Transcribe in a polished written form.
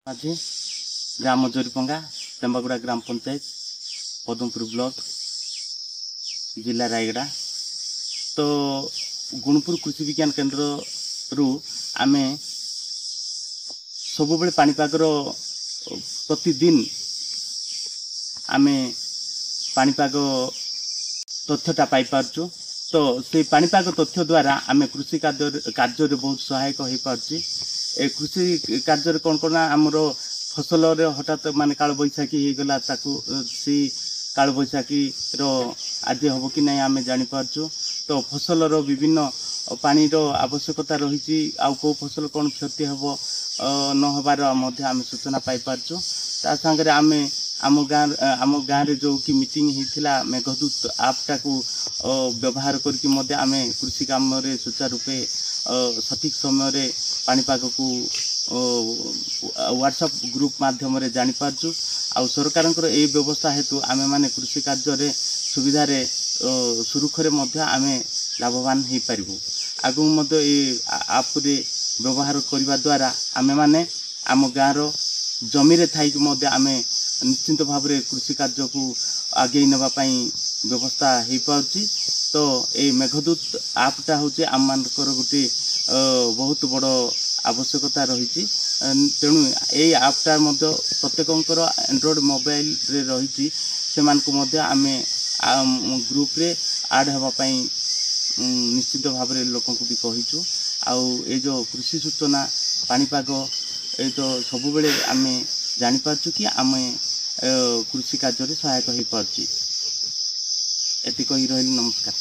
माझे ग्राम जरीपंगा चंबागुड़ा ग्राम पंचायत पदमपुर ब्लॉक जिला रायगड़ा। तो गुणपुर कृषि विज्ञान केन्द्र रु आमे सब पाणीपागर प्रतिदिन आमे पाणीपाग तथ्यटा पाई पारचु। तो से पाणीपाग तथ्य द्वारा आमे कृषि कार्य बहुत सहायक हो पारछि। ए कृषि कार्य कौन कौन आमर फसल हठात माने काल बैशाखी हो गला ताकू सी काल बैशाखी रो आज हम कि नहीं आमे जानि पारछु। तो फसल रो विभिन्न पानी रो आवश्यकता रही आउ को फसल कौन क्षति हम न होबार मध्य आमे सूचना पाई पारछु। ता संगे आमे आम गाँव रे जो कि मीटिंग होता मेघदूत आपटा को व्यवहार करके मध्य आमे कृषि काम रे सुचारूपे सठिक समय रे पाणीपाग को व्हाट्सएप ग्रुप माध्यम रे जानि पारछु। आ सरकार ए व्यवस्था हेतु आमे माने कृषि कार्य रे सुविधा रे सुरुखरे मध्य आमे लाभवान हो पारिबु। आगु मध्य ए आप रे व्यवहार करबा द्वारा आमे माने आम गाँव रो जमी रे थाई मध्य आमे निश्चिंत भाव रे कृषि कार्य को आगे नबा पई व्यवस्था हो पाउछि। तो ए मेघदूत आपटा होचे आम मानकर गोटे बहुत बड़ आवश्यकता रही। तेणु ये आपटा मध्य प्रत्येकंकर एंड्रॉइड मोबाइल रे रही से आमे ग्रुप रे ऐड हवा पई निश्चित भाव रे लोकन को भी कहिछु। आउ ए जो कृषि सूचना पाणीपाग ए तो सब बेले आमे जानि पारछु कि आमे कृषि कार्य रे सहायक हो पारछि। एति कहि रहली। नमस्कार।